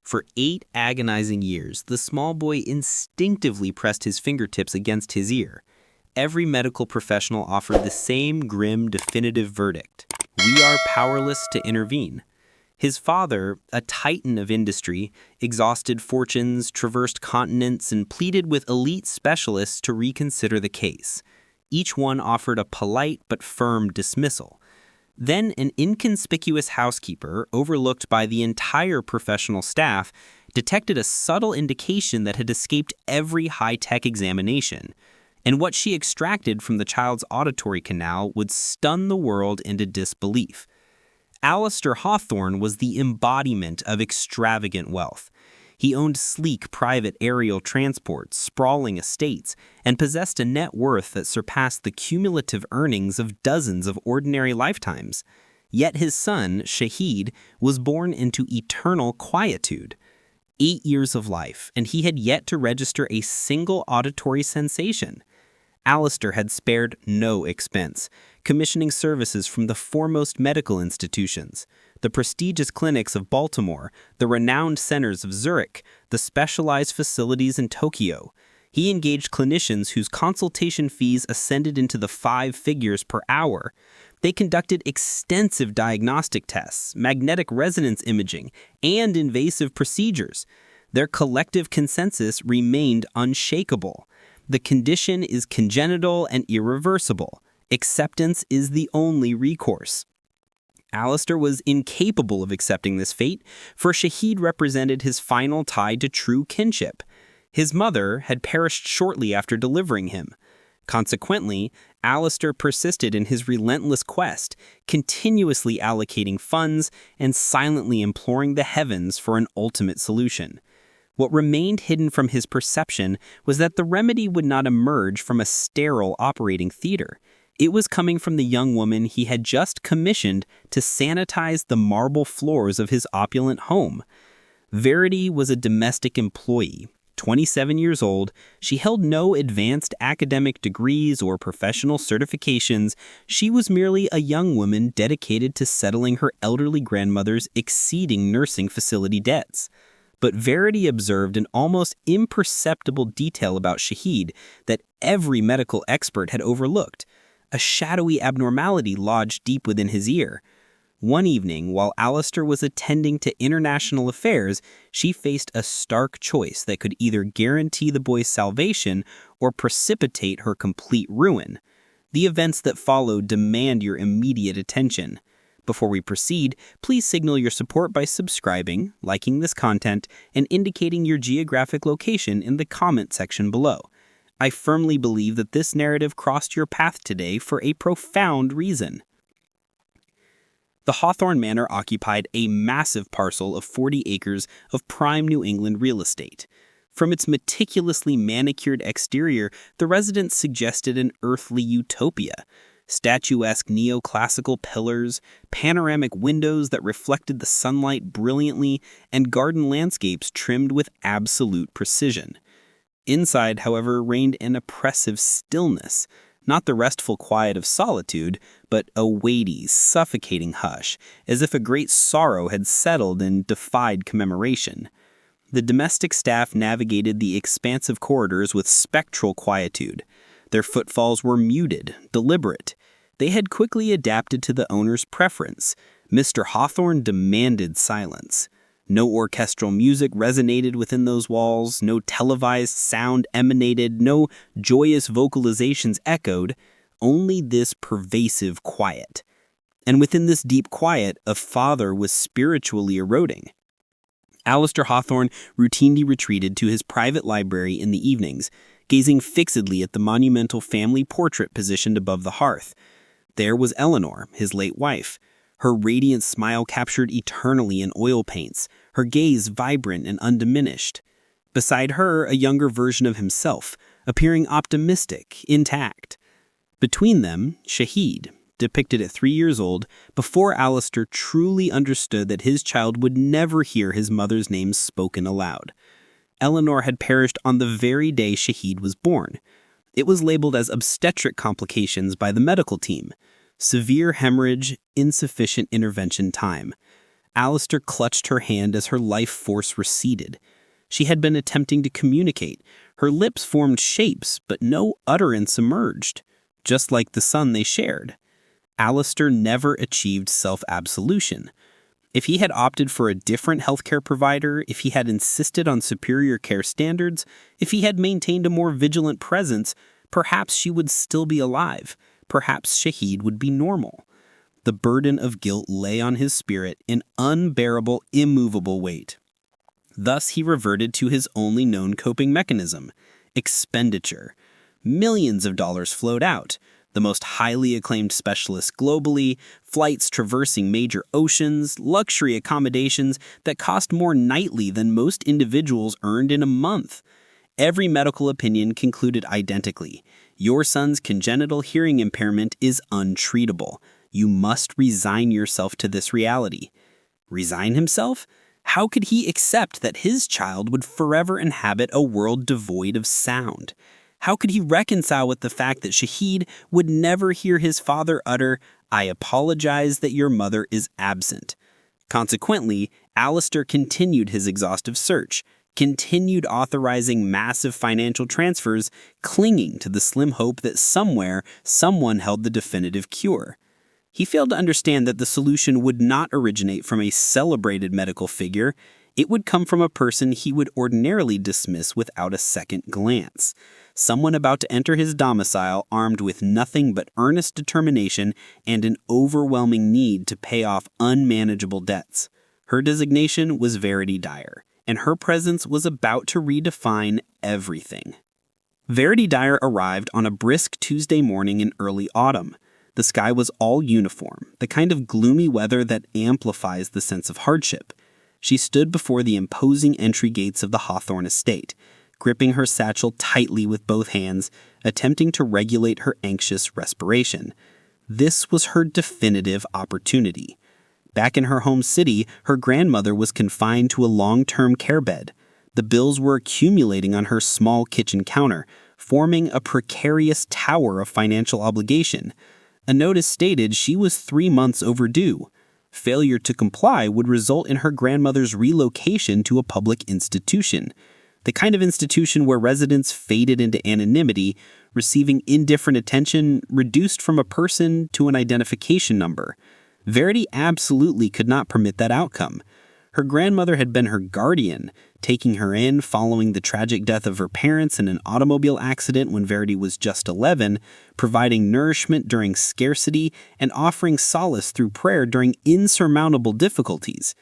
For 8 agonizing years, the small boy instinctively pressed his fingertips against his ear. Every medical professional offered the same grim, definitive verdict: we are powerless to intervene. His father, a titan of industry, exhausted fortunes, traversed continents, and pleaded with elite specialists to reconsider the case. Each one offered a polite but firm dismissal. Then an inconspicuous housekeeper, overlooked by the entire professional staff, detected a subtle indication that had escaped every high-tech examination. And what she extracted from the child's auditory canal would stun the world into disbelief. Alistair Hawthorne was the embodiment of extravagant wealth. He owned sleek private aerial transports, sprawling estates, and possessed a net worth that surpassed the cumulative earnings of dozens of ordinary lifetimes. Yet his son, Shahid, was born into eternal quietude. 8 years of life, and he had yet to register a single auditory sensation. Alistair had spared no expense, commissioning services from the foremost medical institutions, the prestigious clinics of Baltimore, the renowned centers of Zurich, the specialized facilities in Tokyo. He engaged clinicians whose consultation fees ascended into the 5 figures per hour. They conducted extensive diagnostic tests, magnetic resonance imaging, and invasive procedures. Their collective consensus remained unshakable. The condition is congenital and irreversible. Acceptance is the only recourse. Alistair was incapable of accepting this fate, for Shahid represented his final tie to true kinship. His mother had perished shortly after delivering him. Consequently, Alistair persisted in his relentless quest, continuously allocating funds and silently imploring the heavens for an ultimate solution. What remained hidden from his perception was that the remedy would not emerge from a sterile operating theater. It was coming from the young woman he had just commissioned to sanitize the marble floors of his opulent home. Verity was a domestic employee. 27 years old, she held no advanced academic degrees or professional certifications. She was merely a young woman dedicated to settling her elderly grandmother's exceeding nursing facility debts. But Verity observed an almost imperceptible detail about Shahid that every medical expert had overlooked: a shadowy abnormality lodged deep within his ear. One evening, while Alistair was attending to international affairs, she faced a stark choice that could either guarantee the boy's salvation or precipitate her complete ruin. The events that followed demand your immediate attention. Before we proceed, please signal your support by subscribing, liking this content, and indicating your geographic location in the comment section below. I firmly believe that this narrative crossed your path today for a profound reason. The Hawthorne Manor occupied a massive parcel of 40 acres of prime New England real estate. From its meticulously manicured exterior, the residence suggested an earthly utopia. Statuesque neoclassical pillars, panoramic windows that reflected the sunlight brilliantly, and garden landscapes trimmed with absolute precision. Inside, however, reigned an oppressive stillness, not the restful quiet of solitude, but a weighty, suffocating hush, as if a great sorrow had settled and defied commemoration. The domestic staff navigated the expansive corridors with spectral quietude. Their footfalls were muted, deliberate. They had quickly adapted to the owner's preference. Mr. Hawthorne demanded silence. No orchestral music resonated within those walls, no televised sound emanated, no joyous vocalizations echoed, only this pervasive quiet. And within this deep quiet, a father was spiritually eroding. Alistair Hawthorne routinely retreated to his private library in the evenings, gazing fixedly at the monumental family portrait positioned above the hearth. There was Eleanor, his late wife, her radiant smile captured eternally in oil paints, her gaze vibrant and undiminished. Beside her, a younger version of himself, appearing optimistic, intact. Between them, Shahid, depicted at 3 years old, before Alistair truly understood that his child would never hear his mother's name spoken aloud. Eleanor had perished on the very day Shahid was born. It was labeled as obstetric complications by the medical team. Severe hemorrhage, insufficient intervention time. Alistair clutched her hand as her life force receded. She had been attempting to communicate. Her lips formed shapes, but no utterance emerged, just like the son they shared. Alistair never achieved self-absolution. If he had opted for a different healthcare provider, if he had insisted on superior care standards, if he had maintained a more vigilant presence, perhaps she would still be alive. Perhaps Shahid would be normal. The burden of guilt lay on his spirit, an unbearable, immovable weight. Thus he reverted to his only known coping mechanism: expenditure. Millions of dollars flowed out. The most highly acclaimed specialists globally, flights traversing major oceans, luxury accommodations that cost more nightly than most individuals earned in a month. Every medical opinion concluded identically: your son's congenital hearing impairment is untreatable. You must resign yourself to this reality. Resign himself? How could he accept that his child would forever inhabit a world devoid of sound? How could he reconcile with the fact that Shahid would never hear his father utter, "I apologize that your mother is absent"? Consequently, Alistair continued his exhaustive search, continued authorizing massive financial transfers, clinging to the slim hope that somewhere, someone held the definitive cure. He failed to understand that the solution would not originate from a celebrated medical figure. It would come from a person he would ordinarily dismiss without a second glance. Someone about to enter his domicile armed with nothing but earnest determination and an overwhelming need to pay off unmanageable debts. Her designation was Verity Dyer, and her presence was about to redefine everything. Verity Dyer arrived on a brisk Tuesday morning in early autumn. The sky was all uniform, the kind of gloomy weather that amplifies the sense of hardship. She stood before the imposing entry gates of the Hawthorne estate, gripping her satchel tightly with both hands, attempting to regulate her anxious respiration. This was her definitive opportunity. Back in her home city, her grandmother was confined to a long-term care bed. The bills were accumulating on her small kitchen counter, forming a precarious tower of financial obligation. A notice stated she was 3 months overdue. Failure to comply would result in her grandmother's relocation to a public institution, the kind of institution where residents faded into anonymity, receiving indifferent attention reduced from a person to an identification number. Verity absolutely could not permit that outcome. Her grandmother had been her guardian, taking her in following the tragic death of her parents in an automobile accident when Verity was just 11, providing nourishment during scarcity and offering solace through prayer during insurmountable difficulties.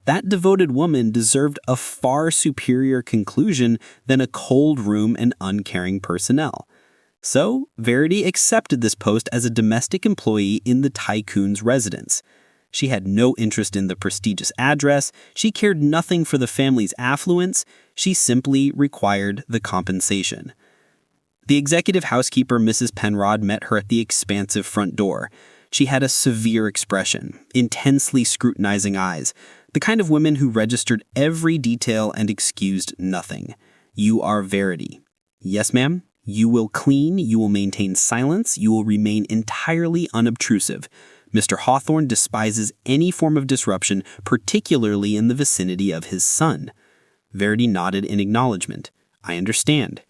That devoted woman deserved a far superior conclusion than a cold room and uncaring personnel. So, Verity accepted this post as a domestic employee in the tycoon's residence. She had no interest in the prestigious address, she cared nothing for the family's affluence, she simply required the compensation. The executive housekeeper, Mrs. Penrod, met her at the expansive front door. She had a severe expression, intensely scrutinizing eyes, the kind of women who registered every detail and excused nothing. "You are Verity." "Yes, ma'am." "You will clean, you will maintain silence, you will remain entirely unobtrusive. Mr. Hawthorne despises any form of disruption, particularly in the vicinity of his son." Verity nodded in acknowledgement. "I understand."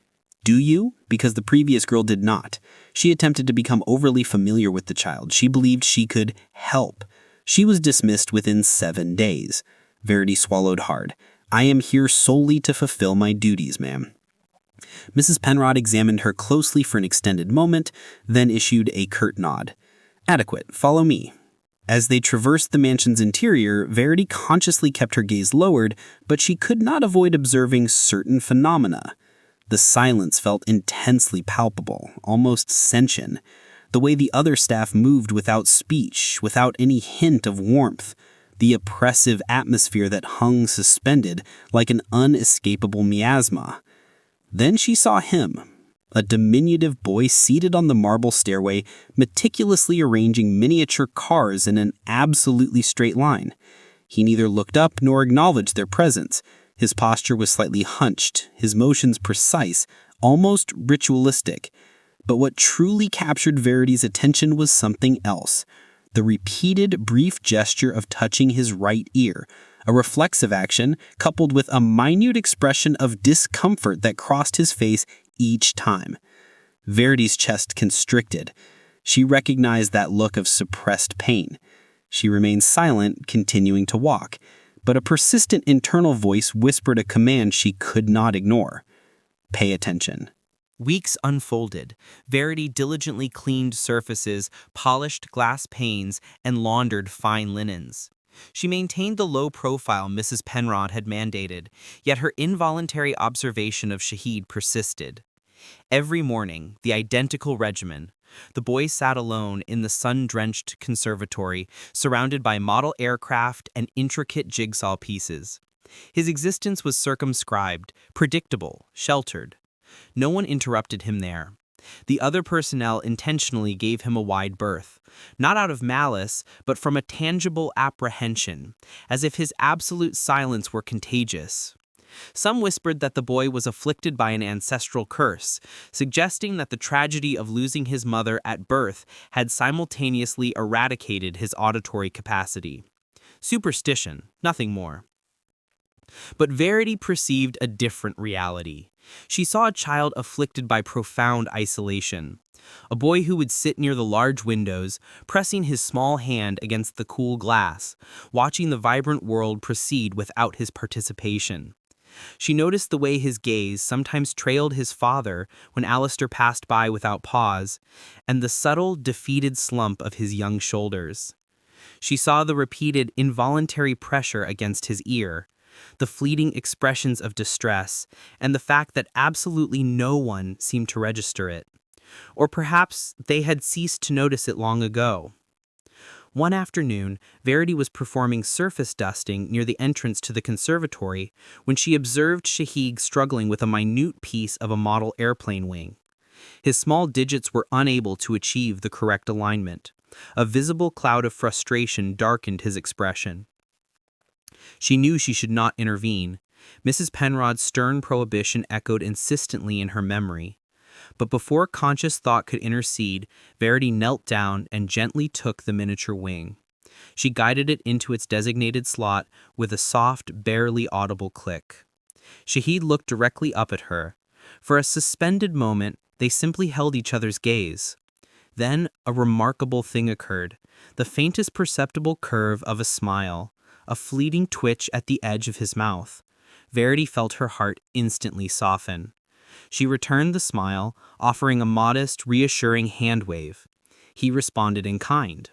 "Do you?" Because the previous girl did not. She attempted to become overly familiar with the child. She believed she could help. She was dismissed within 7 days. Verity swallowed hard. "I am here solely to fulfill my duties, ma'am." Mrs. Penrod examined her closely for an extended moment, then issued a curt nod. "Adequate. Follow me." As they traversed the mansion's interior, Verity consciously kept her gaze lowered, but she could not avoid observing certain phenomena. The silence felt intensely palpable, almost sentient. The way the other staff moved without speech, without any hint of warmth. The oppressive atmosphere that hung suspended like an unescapable miasma. Then she saw him, a diminutive boy seated on the marble stairway, meticulously arranging miniature cars in an absolutely straight line. He neither looked up nor acknowledged their presence. His posture was slightly hunched, his motions precise, almost ritualistic. But what truly captured Verity's attention was something else. the repeated brief gesture of touching his right ear, a reflexive action coupled with a minute expression of discomfort that crossed his face each time. Verity's chest constricted. She recognized that look of suppressed pain. She remained silent, continuing to walk, but a persistent internal voice whispered a command she could not ignore. Pay attention. Weeks unfolded. Verity diligently cleaned surfaces, polished glass panes, and laundered fine linens. She maintained the low profile Mrs. Penrod had mandated, yet her involuntary observation of Shahid persisted. Every morning, the identical regimen. The boy sat alone in the sun-drenched conservatory, surrounded by model aircraft and intricate jigsaw pieces. His existence was circumscribed, predictable, sheltered. No one interrupted him there. The other personnel intentionally gave him a wide berth, not out of malice, but from a tangible apprehension, as if his absolute silence were contagious. Some whispered that the boy was afflicted by an ancestral curse, suggesting that the tragedy of losing his mother at birth had simultaneously eradicated his auditory capacity. Superstition, nothing more. But Verity perceived a different reality. She saw a child afflicted by profound isolation. A boy who would sit near the large windows, pressing his small hand against the cool glass, watching the vibrant world proceed without his participation. She noticed the way his gaze sometimes trailed his father when Alistair passed by without pause, and the subtle, defeated slump of his young shoulders. She saw the repeated, involuntary pressure against his ear, the fleeting expressions of distress, and the fact that absolutely no one seemed to register it. Or perhaps they had ceased to notice it long ago. One afternoon, Verity was performing surface dusting near the entrance to the conservatory when she observed Shahid struggling with a minute piece of a model airplane wing. His small digits were unable to achieve the correct alignment. A visible cloud of frustration darkened his expression. She knew she should not intervene. Mrs. Penrod's stern prohibition echoed insistently in her memory. But before conscious thought could intercede, Verity knelt down and gently took the miniature wing. She guided it into its designated slot with a soft, barely audible click. Shahid looked directly up at her. For a suspended moment, they simply held each other's gaze. Then a remarkable thing occurred, the faintest perceptible curve of a smile, a fleeting twitch at the edge of his mouth. Verity felt her heart instantly soften. She returned the smile, offering a modest, reassuring hand wave. He responded in kind.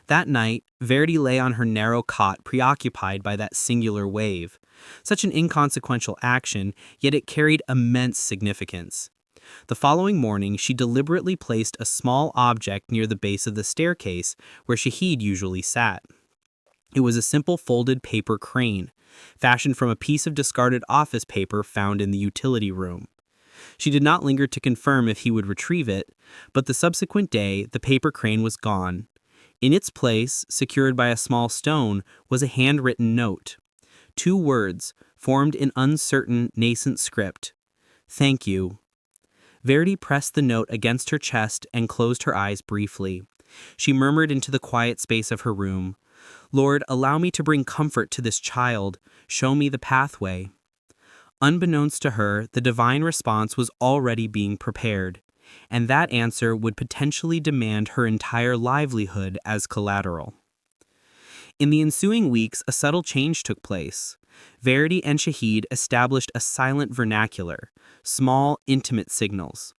That night, Verity lay on her narrow cot preoccupied by that singular wave. Such an inconsequential action, yet it carried immense significance. The following morning, she deliberately placed a small object near the base of the staircase where Shahid usually sat. It was a simple folded paper crane, fashioned from a piece of discarded office paper found in the utility room. She did not linger to confirm if he would retrieve it, but the subsequent day the paper crane was gone. In its place, secured by a small stone, was a handwritten note. 2 words, formed in uncertain, nascent script. "Thank you." Verity pressed the note against her chest and closed her eyes briefly. She murmured into the quiet space of her room, "Lord, allow me to bring comfort to this child. Show me the pathway." Unbeknownst to her, the divine response was already being prepared, and that answer would potentially demand her entire livelihood as collateral. In the ensuing weeks, a subtle change took place. Verity and Shahid established a silent vernacular, small, intimate signals.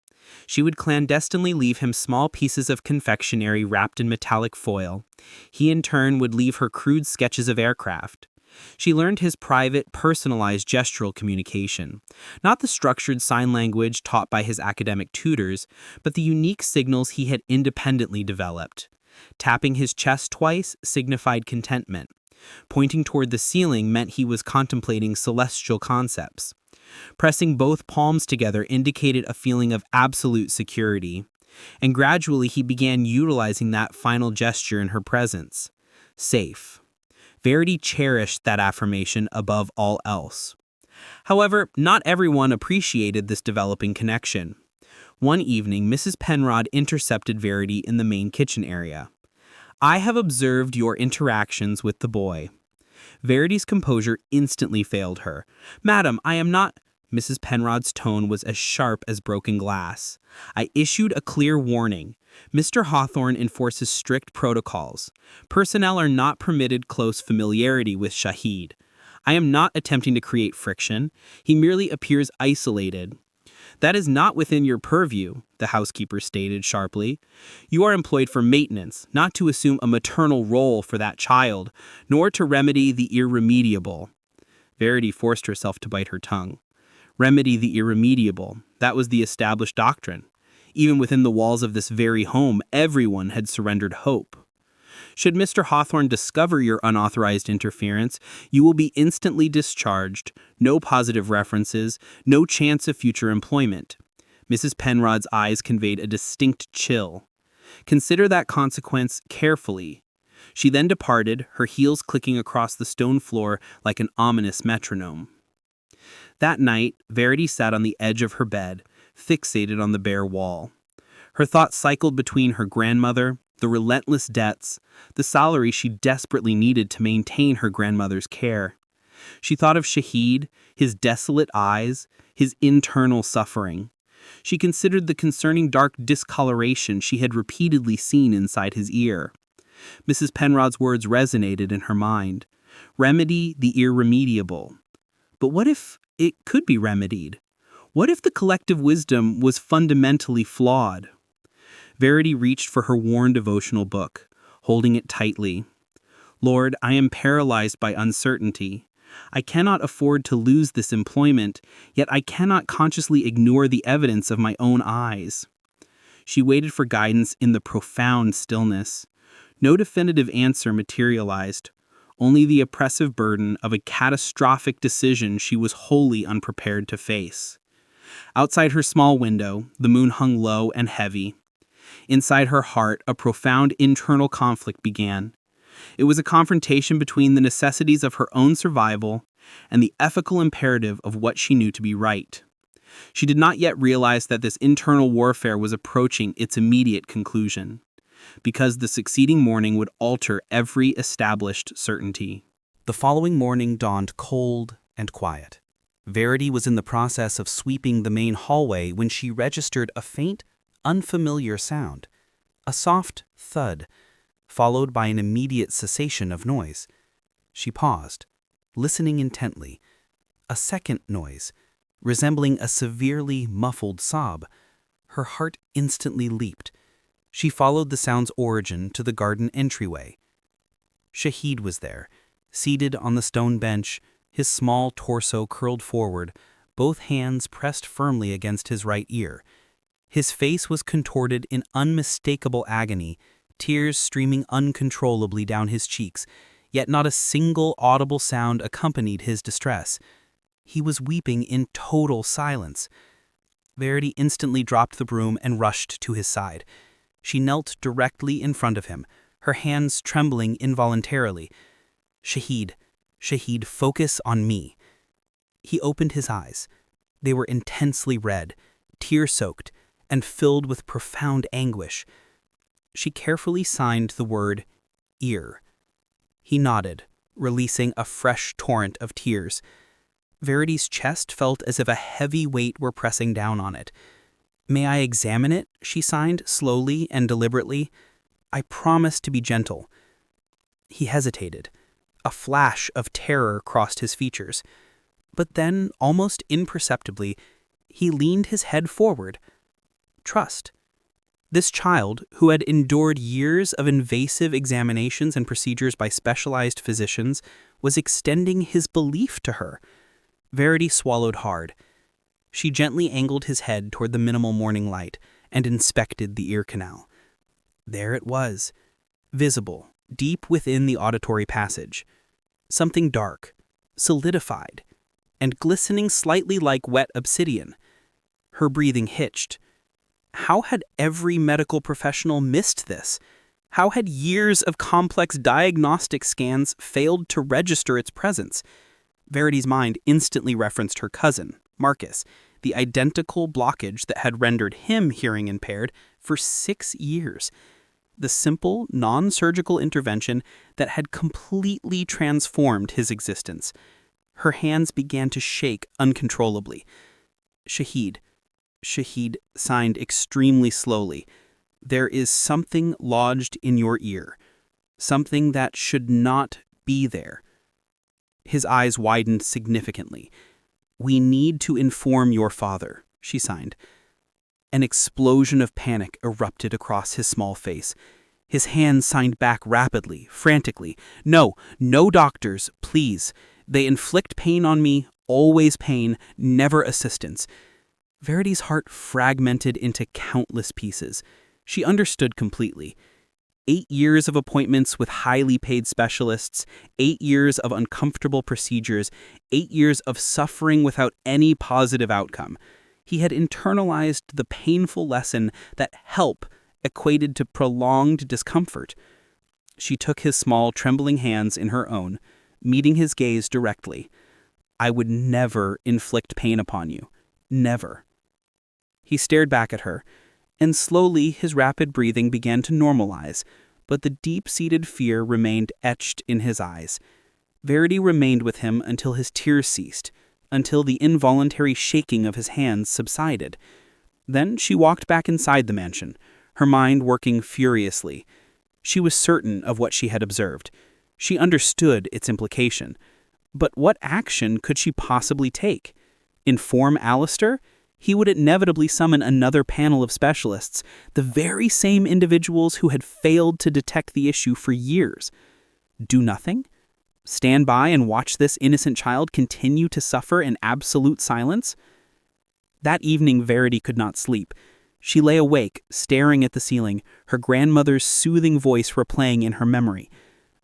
She would clandestinely leave him small pieces of confectionery wrapped in metallic foil. He in turn would leave her crude sketches of aircraft. She learned his private, personalized gestural communication, not the structured sign language taught by his academic tutors, but the unique signals he had independently developed. Tapping his chest twice signified contentment. Pointing toward the ceiling meant he was contemplating celestial concepts. Pressing both palms together indicated a feeling of absolute security, and gradually he began utilizing that final gesture in her presence. Safe. Verity cherished that affirmation above all else. However, not everyone appreciated this developing connection. One evening, Mrs. Penrod intercepted Verity in the main kitchen area. I have observed your interactions with the boy. Verity's composure instantly failed her. Madam, I am not. Mrs. Penrod's tone was as sharp as broken glass. I issued a clear warning. Mr. Hawthorne enforces strict protocols. Personnel are not permitted close familiarity with Shahid. I am not attempting to create friction. He merely appears isolated. That is not within your purview, the housekeeper stated sharply. You are employed for maintenance, not to assume a maternal role for that child, nor to remedy the irremediable. Verity forced herself to bite her tongue. Remedy the irremediable, that was the established doctrine. Even within the walls of this very home, everyone had surrendered hope. Should Mr. Hawthorne discover your unauthorized interference, you will be instantly discharged, no positive references, no chance of future employment. Mrs. Penrod's eyes conveyed a distinct chill. Consider that consequence carefully. She then departed, her heels clicking across the stone floor like an ominous metronome. That night, Verity sat on the edge of her bed, fixated on the bare wall. Her thoughts cycled between her grandmother, the relentless debts, the salary she desperately needed to maintain her grandmother's care. She thought of Shahid, his desolate eyes, his internal suffering. She considered the concerning dark discoloration she had repeatedly seen inside his ear. Mrs. Penrod's words resonated in her mind. Remedy the irremediable. But what if it could be remedied? What if the collective wisdom was fundamentally flawed? Verity reached for her worn devotional book, holding it tightly. Lord, I am paralyzed by uncertainty. I cannot afford to lose this employment, yet I cannot consciously ignore the evidence of my own eyes. She waited for guidance in the profound stillness. No definitive answer materialized, only the oppressive burden of a catastrophic decision she was wholly unprepared to face. Outside her small window, the moon hung low and heavy. Inside her heart, a profound internal conflict began. It was a confrontation between the necessities of her own survival and the ethical imperative of what she knew to be right. She did not yet realize that this internal warfare was approaching its immediate conclusion, because the succeeding morning would alter every established certainty. The following morning dawned cold and quiet. Verity was in the process of sweeping the main hallway when she registered a faint, unfamiliar sound, a soft thud, followed by an immediate cessation of noise. She paused, listening intently. A second noise, resembling a severely muffled sob. Her heart instantly leaped. She followed the sound's origin to the garden entryway. Shahid was there, seated on the stone bench, his small torso curled forward, both hands pressed firmly against his right ear. His face was contorted in unmistakable agony, tears streaming uncontrollably down his cheeks, yet not a single audible sound accompanied his distress. He was weeping in total silence. Verity instantly dropped the broom and rushed to his side. She knelt directly in front of him, her hands trembling involuntarily. Shahid, focus on me." He opened his eyes. They were intensely red, tear-soaked, and filled with profound anguish. She carefully signed the word ear. He nodded, releasing a fresh torrent of tears. Verity's chest felt as if a heavy weight were pressing down on it. "May I examine it?" she signed, slowly and deliberately. "I promise to be gentle." He hesitated. A flash of terror crossed his features. But then, almost imperceptibly, he leaned his head forward. Trust. This child, who had endured years of invasive examinations and procedures by specialized physicians, was extending his belief to her. Verity swallowed hard. She gently angled his head toward the minimal morning light and inspected the ear canal. There it was, visible, deep within the auditory passage. Something dark, solidified, and glistening slightly like wet obsidian. Her breathing hitched. How had every medical professional missed this? How had years of complex diagnostic scans failed to register its presence? Verity's mind instantly referenced her cousin, Marcus, the identical blockage that had rendered him hearing impaired for 6 years. the simple, non-surgical intervention that had completely transformed his existence. Her hands began to shake uncontrollably. Shahid, Shahid signed extremely slowly. There is something lodged in your ear. Something that should not be there. His eyes widened significantly. We need to inform your father, she signed. An explosion of panic erupted across his small face. His hands signed back rapidly, frantically. No, no doctors, please. They inflict pain on me, always pain, never assistance. Verity's heart fragmented into countless pieces. She understood completely. 8 years of appointments with highly paid specialists, 8 years of uncomfortable procedures, 8 years of suffering without any positive outcome. He had internalized the painful lesson that help equated to prolonged discomfort. She took his small, trembling hands in her own, meeting his gaze directly. I would never inflict pain upon you. Never. He stared back at her, and slowly his rapid breathing began to normalize, but the deep-seated fear remained etched in his eyes. Verity remained with him until his tears ceased, until the involuntary shaking of his hands subsided. Then she walked back inside the mansion, her mind working furiously. She was certain of what she had observed. She understood its implication. But what action could she possibly take? Inform Alistair? He would inevitably summon another panel of specialists, the very same individuals who had failed to detect the issue for years. Do nothing? Stand by and watch this innocent child continue to suffer in absolute silence? That evening, Verity could not sleep. She lay awake, staring at the ceiling, her grandmother's soothing voice replaying in her memory.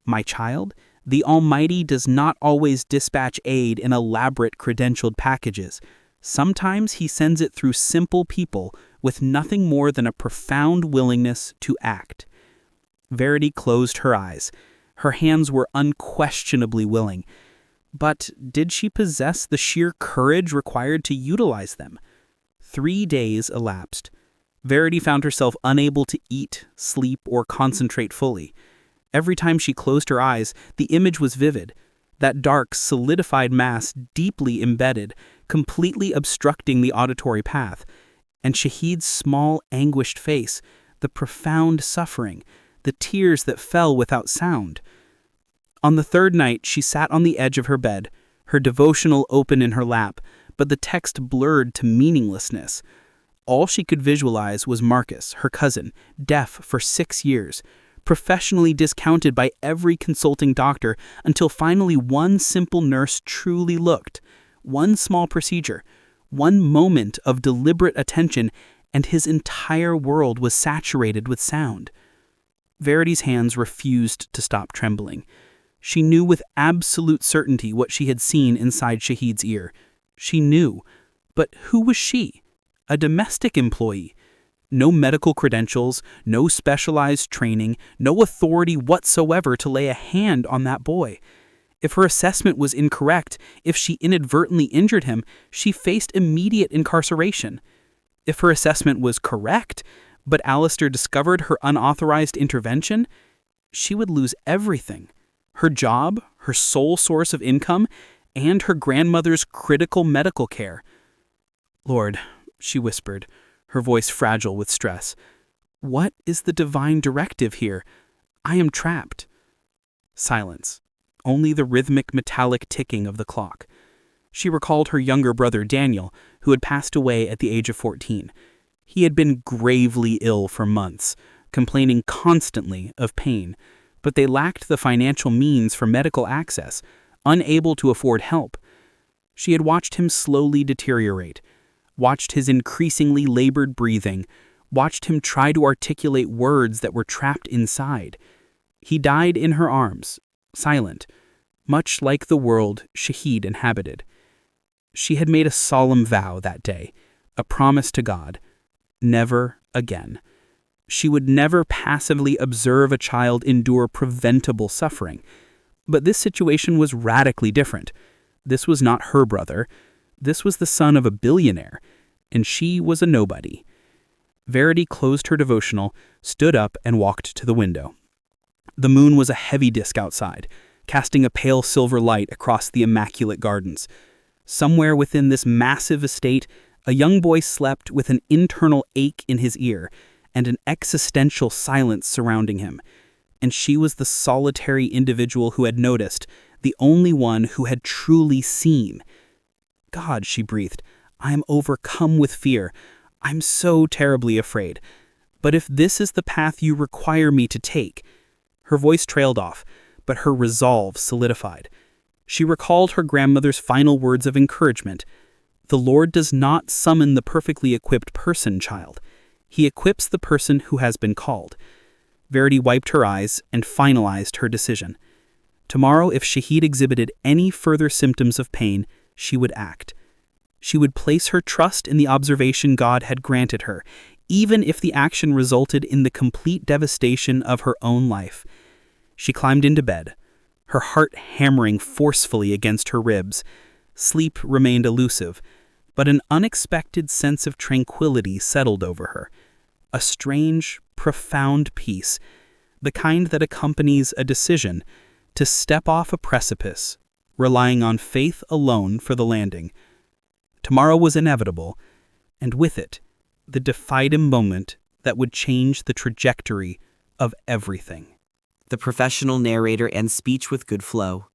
My child, the Almighty does not always dispatch aid in elaborate credentialed packages. Sometimes he sends it through simple people with nothing more than a profound willingness to act. Verity closed her eyes. Her hands were unquestionably willing. But did she possess the sheer courage required to utilize them? 3 days elapsed. Verity found herself unable to eat, sleep, or concentrate fully. Every time she closed her eyes, the image was vivid. That dark, solidified mass deeply embedded, completely obstructing the auditory path. And Shahid's small, anguished face, the profound suffering, the tears that fell without sound. On the 3rd night, she sat on the edge of her bed, her devotional open in her lap, but the text blurred to meaninglessness. All she could visualize was Marcus, her cousin, deaf for 6 years, professionally discounted by every consulting doctor until finally one simple nurse truly looked. One small procedure, one moment of deliberate attention, and his entire world was saturated with sound. Verity's hands refused to stop trembling. She knew with absolute certainty what she had seen inside Shahid's ear. She knew. But who was she? A domestic employee. No medical credentials, no specialized training, no authority whatsoever to lay a hand on that boy. If her assessment was incorrect, if she inadvertently injured him, she faced immediate incarceration. If her assessment was correct, but Alistair discovered her unauthorized intervention, she would lose everything. Her job, her sole source of income, and her grandmother's critical medical care. Lord, she whispered, her voice fragile with stress, what is the divine directive here? I am trapped. Silence. Only the rhythmic metallic ticking of the clock. She recalled her younger brother Daniel, who had passed away at the age of 14. He had been gravely ill for months, complaining constantly of pain, but they lacked the financial means for medical access, unable to afford help. She had watched him slowly deteriorate, watched his increasingly labored breathing, watched him try to articulate words that were trapped inside. He died in her arms, silent, much like the world Shahid inhabited. She had made a solemn vow that day, a promise to God. Never again. She would never passively observe a child endure preventable suffering. But this situation was radically different. This was not her brother. This was the son of a billionaire, and she was a nobody. Verity closed her devotional, stood up, and walked to the window. The moon was a heavy disk outside, casting a pale silver light across the immaculate gardens. Somewhere within this massive estate, a young boy slept with an internal ache in his ear and an existential silence surrounding him. And she was the solitary individual who had noticed, the only one who had truly seen. God, she breathed, I am overcome with fear. I'm so terribly afraid. But if this is the path you require me to take... Her voice trailed off, but her resolve solidified. She recalled her grandmother's final words of encouragement. The Lord does not summon the perfectly equipped person, child. He equips the person who has been called. Verity wiped her eyes and finalized her decision. Tomorrow, if Shahid exhibited any further symptoms of pain, she would act. She would place her trust in the observation God had granted her, even if the action resulted in the complete devastation of her own life. She climbed into bed, her heart hammering forcefully against her ribs. Sleep remained elusive, but an unexpected sense of tranquility settled over her. A strange, profound peace, the kind that accompanies a decision to step off a precipice, relying on faith alone for the landing. Tomorrow was inevitable, and with it, the defining moment that would change the trajectory of everything. The professional narrator and speech with good flow.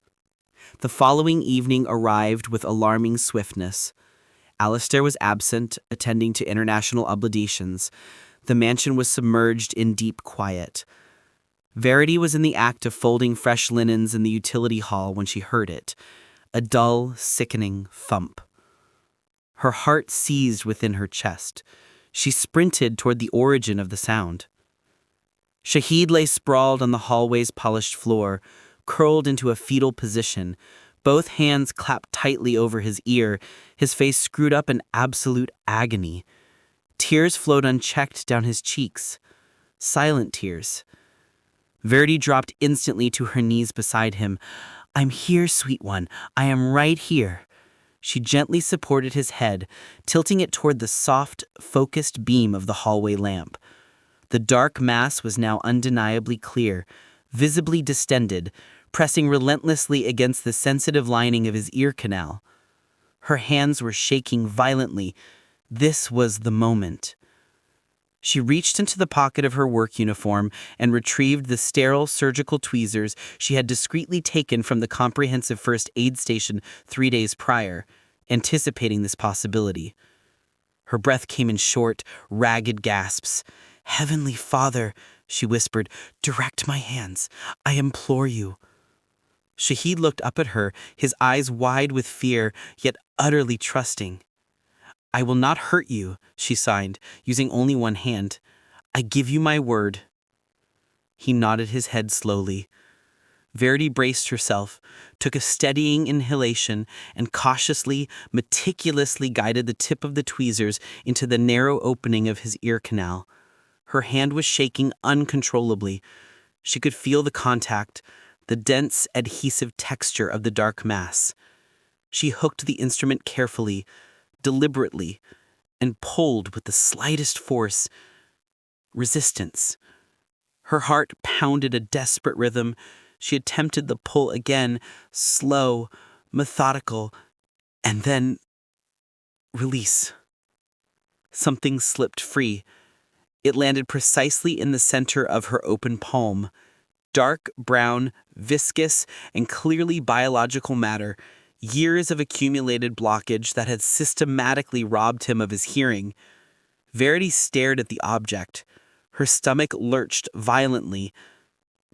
The following evening arrived with alarming swiftness. Alistair was absent, attending to international obligations. The mansion was submerged in deep quiet. Verity was in the act of folding fresh linens in the utility hall when she heard it, a dull, sickening thump. Her heart seized within her chest. She sprinted toward the origin of the sound. Shahid lay sprawled on the hallway's polished floor, curled into a fetal position, both hands clapped tightly over his ear, his face screwed up in absolute agony. Tears flowed unchecked down his cheeks. Silent tears. Verity dropped instantly to her knees beside him. "I'm here, sweet one. I am right here." She gently supported his head, tilting it toward the soft, focused beam of the hallway lamp. The dark mass was now undeniably clear, visibly distended, pressing relentlessly against the sensitive lining of his ear canal. Her hands were shaking violently. This was the moment. She reached into the pocket of her work uniform and retrieved the sterile surgical tweezers she had discreetly taken from the comprehensive first aid station 3 days prior, anticipating this possibility. Her breath came in short, ragged gasps. "Heavenly Father," she whispered, "direct my hands. I implore you." Shahid looked up at her, his eyes wide with fear, yet utterly trusting. "I will not hurt you," she signed, using only one hand. "I give you my word." He nodded his head slowly. Verity braced herself, took a steadying inhalation, and cautiously, meticulously guided the tip of the tweezers into the narrow opening of his ear canal. Her hand was shaking uncontrollably. She could feel the contact, the dense, adhesive texture of the dark mass. She hooked the instrument carefully, deliberately, and pulled with the slightest force. Resistance. Her heart pounded a desperate rhythm. She attempted the pull again, slow, methodical, and then release. Something slipped free. It landed precisely in the center of her open palm. Dark brown, viscous, and clearly biological matter, years of accumulated blockage that had systematically robbed him of his hearing. Verity stared at the object. Her stomach lurched violently.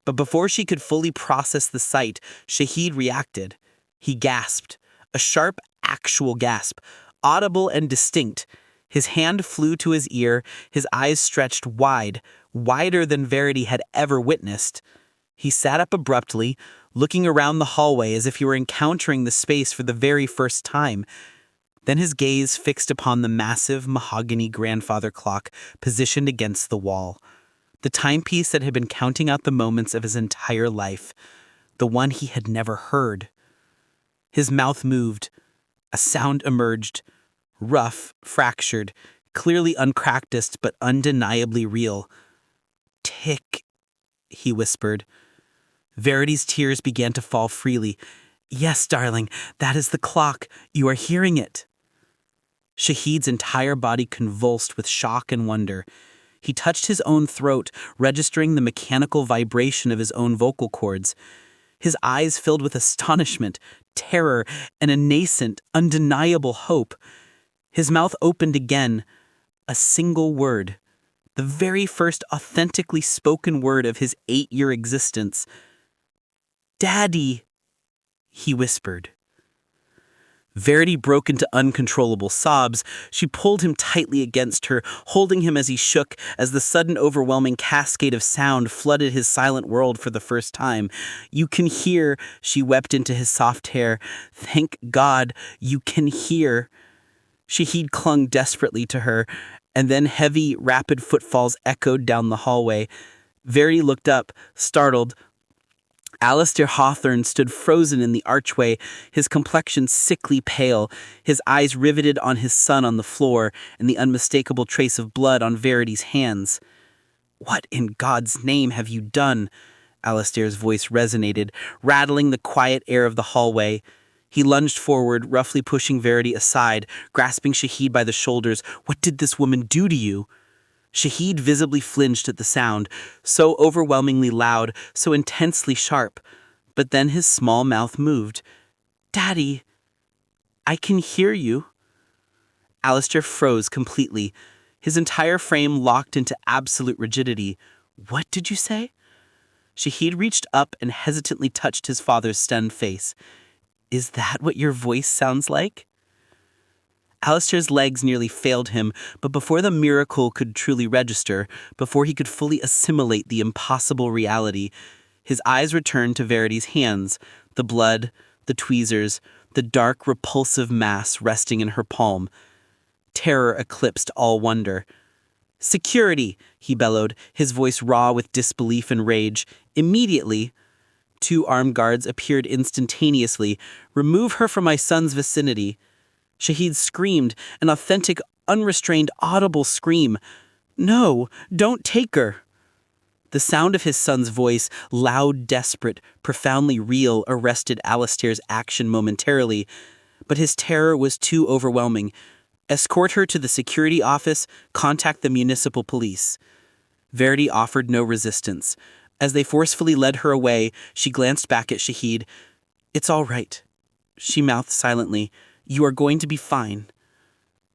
But before she could fully process the sight, Shahid reacted. He gasped, a sharp, actual gasp, audible and distinct. His hand flew to his ear, his eyes stretched wide, wider than Verity had ever witnessed. He sat up abruptly, looking around the hallway as if he were encountering the space for the very first time. Then his gaze fixed upon the massive mahogany grandfather clock positioned against the wall. The timepiece that had been counting out the moments of his entire life, the one he had never heard. His mouth moved. A sound emerged, rough, fractured, clearly unpracticed but undeniably real. Tick, he whispered. Verity's tears began to fall freely. Yes, darling, that is the clock. You are hearing it. Shahid's entire body convulsed with shock and wonder. He touched his own throat, registering the mechanical vibration of his own vocal cords. His eyes filled with astonishment, terror, and a nascent, undeniable hope. His mouth opened again. A single word. The very first authentically spoken word of his 8-year existence. Daddy, he whispered. Verity broke into uncontrollable sobs. She pulled him tightly against her, holding him as he shook, as the sudden overwhelming cascade of sound flooded his silent world for the first time. You can hear, she wept into his soft hair. Thank God, you can hear. Shahid clung desperately to her, and then heavy, rapid footfalls echoed down the hallway. Verity looked up, startled. Alistair Hawthorne stood frozen in the archway, his complexion sickly pale, his eyes riveted on his son on the floor, and the unmistakable trace of blood on Verity's hands. What in God's name have you done? Alistair's voice resonated, rattling the quiet air of the hallway. He lunged forward, roughly pushing Verity aside, grasping Shahid by the shoulders. What did this woman do to you? Shahid visibly flinched at the sound, so overwhelmingly loud, so intensely sharp. But then his small mouth moved. Daddy, I can hear you. Alistair froze completely, his entire frame locked into absolute rigidity. What did you say? Shahid reached up and hesitantly touched his father's stunned face. Is that what your voice sounds like? Alistair's legs nearly failed him, but before the miracle could truly register, before he could fully assimilate the impossible reality, his eyes returned to Verity's hands, the blood, the tweezers, the dark, repulsive mass resting in her palm. Terror eclipsed all wonder. Security, he bellowed, his voice raw with disbelief and rage. Immediately, 2 armed guards appeared instantaneously. Remove her from my son's vicinity. Shahid screamed, an authentic, unrestrained, audible scream. No, don't take her. The sound of his son's voice, loud, desperate, profoundly real, arrested Alistair's action momentarily, but his terror was too overwhelming. Escort her to the security office, contact the municipal police. Verity offered no resistance. As they forcefully led her away, she glanced back at Shahid. It's all right, she mouthed silently. You are going to be fine.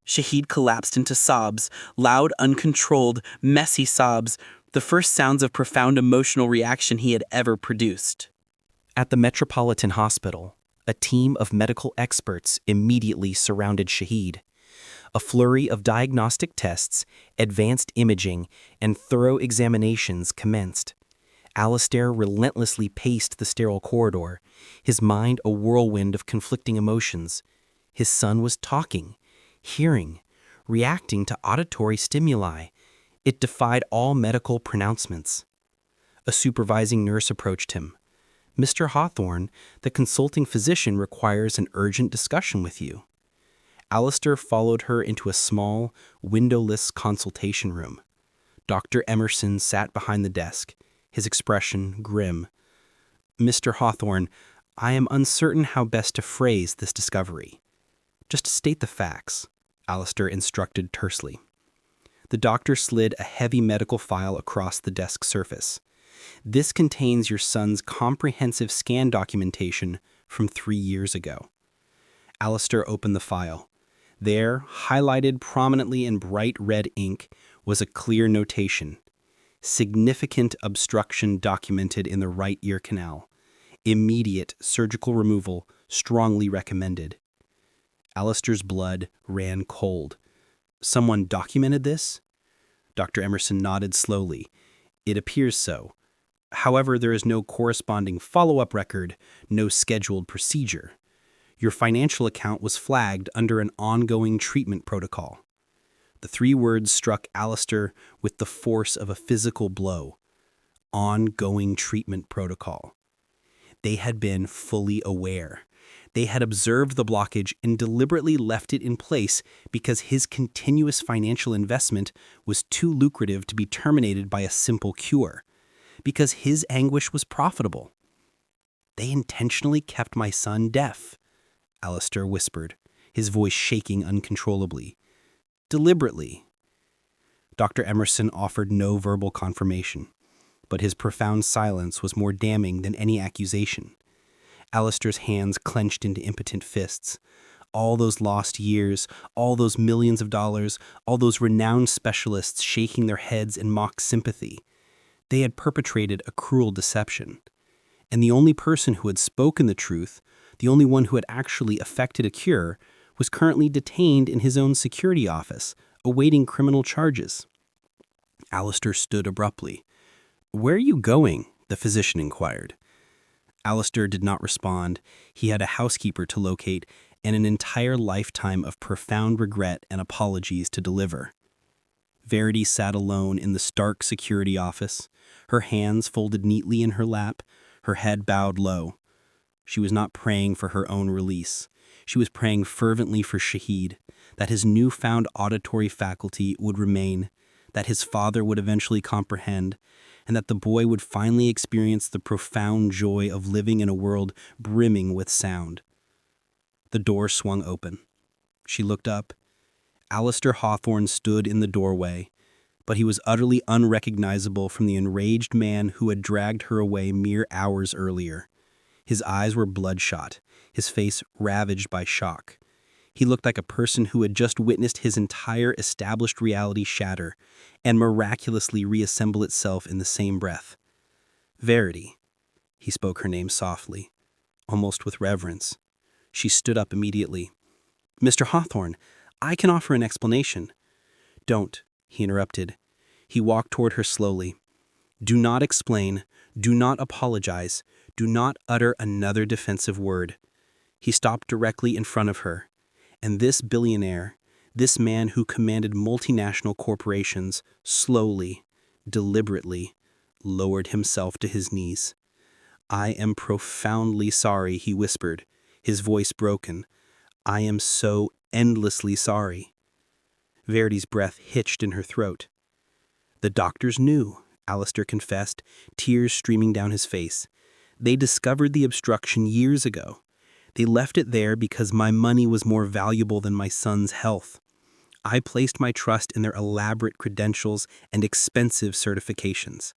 Shahid collapsed into sobs, loud, uncontrolled, messy sobs, the first sounds of profound emotional reaction he had ever produced. At the Metropolitan Hospital, a team of medical experts immediately surrounded Shahid. A flurry of diagnostic tests, advanced imaging, and thorough examinations commenced. Alistair relentlessly paced the sterile corridor, his mind a whirlwind of conflicting emotions. His son was talking, hearing, reacting to auditory stimuli. It defied all medical pronouncements. A supervising nurse approached him. Mr. Hawthorne, the consulting physician requires an urgent discussion with you. Alistair followed her into a small, windowless consultation room. Dr. Emerson sat behind the desk, his expression grim. Mr. Hawthorne, I am uncertain how best to phrase this discovery. Just state the facts, Alistair instructed tersely. The doctor slid a heavy medical file across the desk surface. This contains your son's comprehensive scan documentation from 3 years ago. Alistair opened the file. There, highlighted prominently in bright red ink, was a clear notation. Significant obstruction documented in the right ear canal. Immediate surgical removal strongly recommended. Alistair's blood ran cold. Someone documented this? Dr. Emerson nodded slowly. It appears so. However, there is no corresponding follow-up record, no scheduled procedure. Your financial account was flagged under an ongoing treatment protocol. The 3 words struck Alistair with the force of a physical blow. Ongoing treatment protocol. They had been fully aware. They had observed the blockage and deliberately left it in place because his continuous financial investment was too lucrative to be terminated by a simple cure, because his anguish was profitable. "They intentionally kept my son deaf," Alistair whispered, his voice shaking uncontrollably. "Deliberately." Dr. Emerson offered no verbal confirmation, but his profound silence was more damning than any accusation. Alistair's hands clenched into impotent fists. All those lost years, all those millions of dollars, all those renowned specialists shaking their heads in mock sympathy. They had perpetrated a cruel deception. And the only person who had spoken the truth, the only one who had actually effected a cure, was currently detained in his own security office, awaiting criminal charges. Alistair stood abruptly. "Where are you going?" the physician inquired. Alistair did not respond. He had a housekeeper to locate and an entire lifetime of profound regret and apologies to deliver. Verity sat alone in the stark security office, her hands folded neatly in her lap, her head bowed low. She was not praying for her own release. She was praying fervently for Shahid, that his newfound auditory faculty would remain, that his father would eventually comprehend, and that the boy would finally experience the profound joy of living in a world brimming with sound. The door swung open. She looked up. Alistair Hawthorne stood in the doorway, but he was utterly unrecognizable from the enraged man who had dragged her away mere hours earlier. His eyes were bloodshot, his face ravaged by shock. He looked like a person who had just witnessed his entire established reality shatter and miraculously reassemble itself in the same breath. "Verity." He spoke her name softly, almost with reverence. She stood up immediately. "Mr. Hawthorne, I can offer an explanation." "Don't," he interrupted. He walked toward her slowly. "Do not explain. Do not apologize. Do not utter another defensive word." He stopped directly in front of her. And this billionaire, this man who commanded multinational corporations, slowly, deliberately, lowered himself to his knees. "I am profoundly sorry," he whispered, his voice broken. "I am so endlessly sorry." Verity's breath hitched in her throat. "The doctors knew," Alistair confessed, tears streaming down his face. "They discovered the obstruction years ago. They left it there because my money was more valuable than my son's health. I placed my trust in their elaborate credentials and expensive certifications.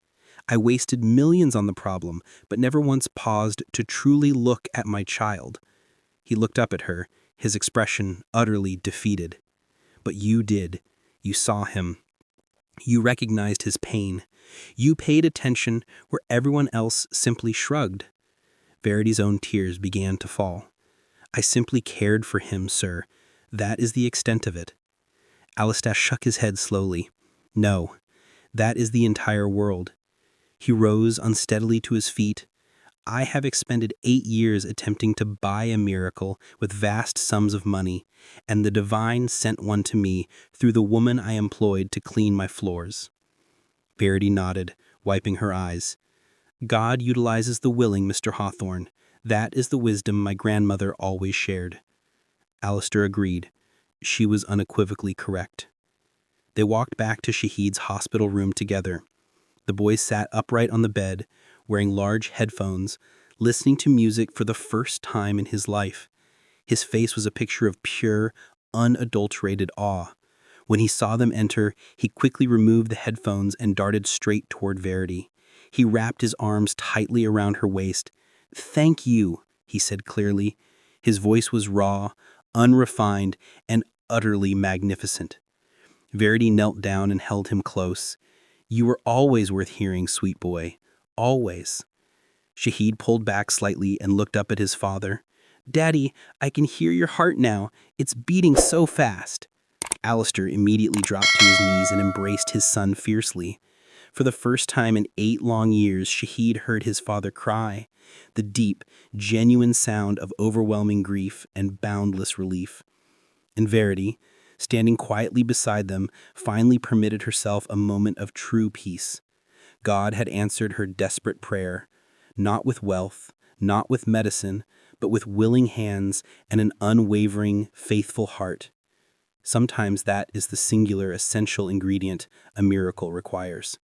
I wasted millions on the problem, but never once paused to truly look at my child." He looked up at her, his expression utterly defeated. "But you did. You saw him. You recognized his pain. You paid attention where everyone else simply shrugged." Verity's own tears began to fall. "I simply cared for him, sir. That is the extent of it." Alistair shook his head slowly. "No, that is the entire world." He rose unsteadily to his feet. "I have expended 8 years attempting to buy a miracle with vast sums of money, and the divine sent one to me through the woman I employed to clean my floors." Verity nodded, wiping her eyes. "God utilizes the willing, Mr. Hawthorne. That is the wisdom my grandmother always shared." Alistair agreed. She was unequivocally correct. They walked back to Shahid's hospital room together. The boy sat upright on the bed, wearing large headphones, listening to music for the first time in his life. His face was a picture of pure, unadulterated awe. When he saw them enter, he quickly removed the headphones and darted straight toward Verity. He wrapped his arms tightly around her waist. "Thank you," he said clearly. His voice was raw, unrefined, and utterly magnificent. Verity knelt down and held him close. "You were always worth hearing, sweet boy. Always." Shahid pulled back slightly and looked up at his father. "Daddy, I can hear your heart now. It's beating so fast." Alistair immediately dropped to his knees and embraced his son fiercely. For the first time in 8 long years, Shahid heard his father cry, the deep, genuine sound of overwhelming grief and boundless relief. And Verity, standing quietly beside them, finally permitted herself a moment of true peace. God had answered her desperate prayer, not with wealth, not with medicine, but with willing hands and an unwavering, faithful heart. Sometimes that is the singular, essential ingredient a miracle requires.